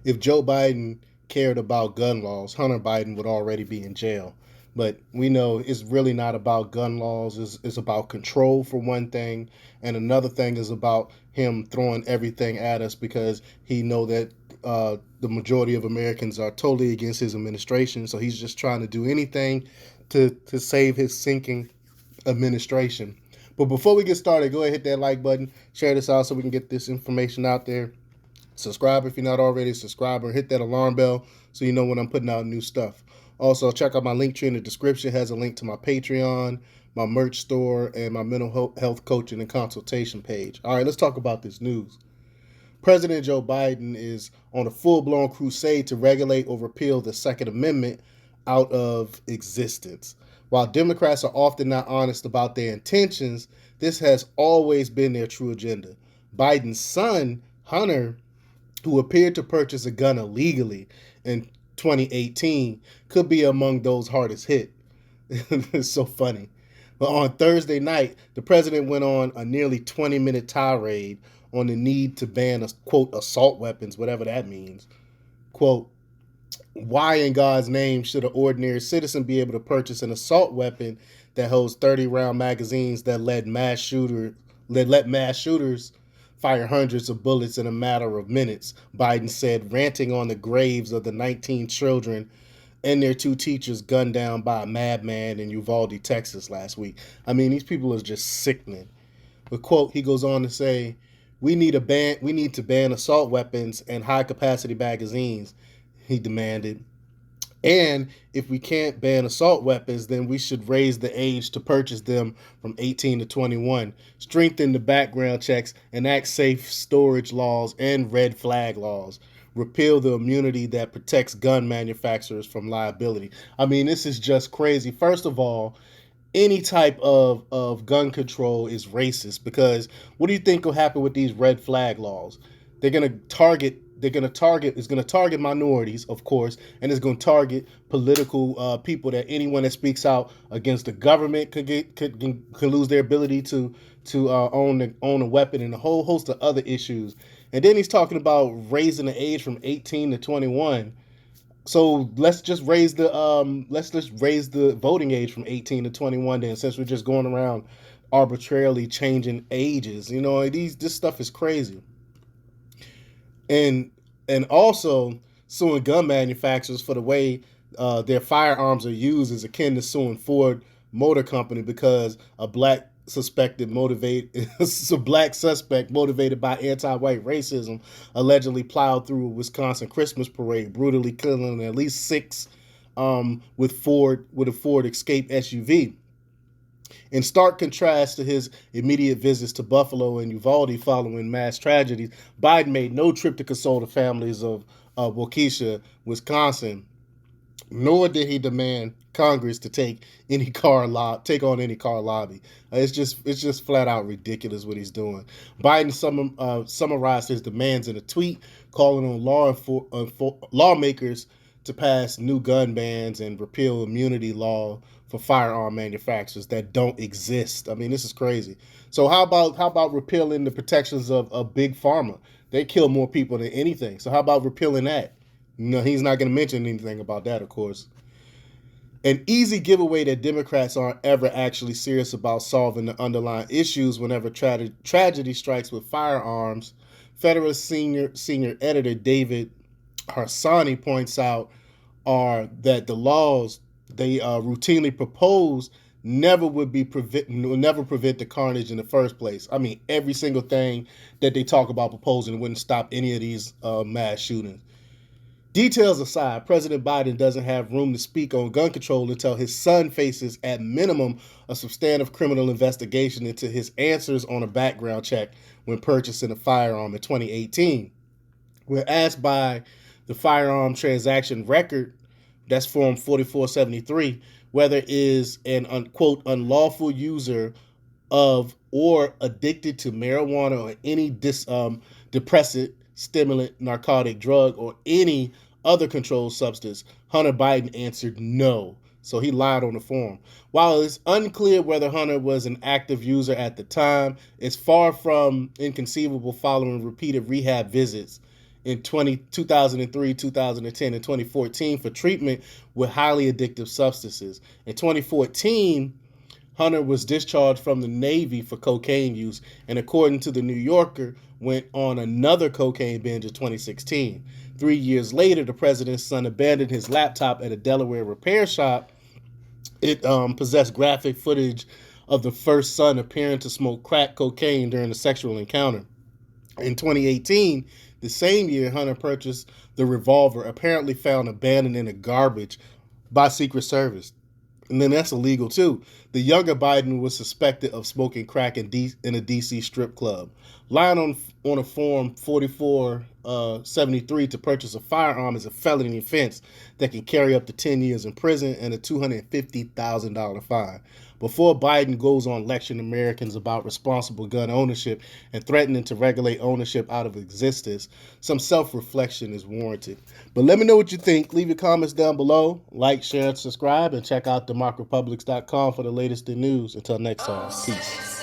if Joe Biden cared about gun laws, Hunter Biden would already be in jail. But we know it's really not about gun laws. It's about control for one thing, and another thing is about him throwing everything at us because he know that the majority of Americans are totally against his administration. So he's just trying to do anything to save his sinking administration. But before we get started, go ahead hit that like button, share this out so we can get this information out there. Subscribe if you're not already a subscriber. Hit that alarm bell so you know when I'm putting out new stuff. Also, check out my link tree in the description. It has a link to my Patreon, my merch store, and my mental health coaching and consultation page. All right, let's talk about this news. President Joe Biden is on a full-blown crusade to regulate or repeal the Second Amendment out of existence. While Democrats are often not honest about their intentions, this has always been their true agenda. Biden's son, Hunter, who appeared to purchase a gun illegally in 2018, could be among those hardest hit. It's so funny. But on Thursday night, the president went on a nearly 20-minute tirade on the need to ban, quote, assault weapons, whatever that means. Quote, why in God's name should an ordinary citizen be able to purchase an assault weapon that holds 30-round magazines that let mass shooters fire hundreds of bullets in a matter of minutes, Biden said, ranting on the graves of the 19 children and their two teachers gunned down by a madman in Uvalde, Texas last week. I mean, these people are just sickening. But quote, he goes on to say, we need to ban assault weapons and high capacity magazines, he demanded. And if we can't ban assault weapons, then we should raise the age to purchase them from 18 to 21, strengthen the background checks, enact safe storage laws and red flag laws, repeal the immunity that protects gun manufacturers from liability. I mean, this is just crazy. First of all, any type of gun control is racist because what do you think will happen with these red flag laws? It's going to target minorities, of course, and it's going to target political people. That anyone that speaks out against the government could lose their ability to own a weapon, and a whole host of other issues. And then he's talking about raising the age from 18 to 21. So let's just raise the voting age from 18 to 21 then, since we're just going around arbitrarily changing ages. You know, this stuff is crazy. And also suing gun manufacturers for the way their firearms are used is akin to suing Ford Motor Company because a black suspect motivated by anti-white racism allegedly plowed through a Wisconsin Christmas parade, brutally killing at least six with a Ford Escape SUV. In stark contrast to his immediate visits to Buffalo and Uvalde following mass tragedies, Biden made no trip to console the families of Waukesha, Wisconsin, nor did he demand Congress to take on any car lobby. It's just flat out ridiculous what he's doing. Biden summarized his demands in a tweet, calling on lawmakers to pass new gun bans and repeal immunity law for firearm manufacturers that don't exist. I mean, this is crazy. So how about repealing the protections of big pharma? They kill more people than anything. So how about repealing that? No, he's not going to mention anything about that, of course. An easy giveaway that Democrats aren't ever actually serious about solving the underlying issues whenever tragedy strikes with firearms. Federalist senior editor David Harsanyi points out are that the laws they routinely propose never prevent the carnage in the first place. I mean, every single thing that they talk about proposing wouldn't stop any of these mass shootings. Details aside, President Biden doesn't have room to speak on gun control until his son faces, at minimum, a substantive criminal investigation into his answers on a background check when purchasing a firearm in 2018. We're asked by the firearm transaction record, that's Form 4473, whether is an quote unlawful user of or addicted to marijuana or any depressant, stimulant, narcotic drug, or any other controlled substance. Hunter Biden answered no. So he lied on the form. While it's unclear whether Hunter was an active user at the time, it's far from inconceivable following repeated rehab visits in 2003, 2010, and 2014 for treatment with highly addictive substances. In 2014, Hunter was discharged from the Navy for cocaine use, and according to the New Yorker, went on another cocaine binge in 2016. 3 years later, the president's son abandoned his laptop at a Delaware repair shop. It possessed graphic footage of the first son appearing to smoke crack cocaine during a sexual encounter. In 2018, the same year, Hunter purchased the revolver apparently found abandoned in a garbage by Secret Service. And then that's illegal too. The younger Biden was suspected of smoking crack in a DC strip club. Lying on a form 4473 to purchase a firearm is a felony offense that can carry up to 10 years in prison and a $250,000 fine. Before Biden goes on lecturing Americans about responsible gun ownership and threatening to regulate ownership out of existence, some self-reflection is warranted. But let me know what you think. Leave your comments down below. Like, share, and subscribe, and check out democrepublics.com for the latest in news. Until next time, peace.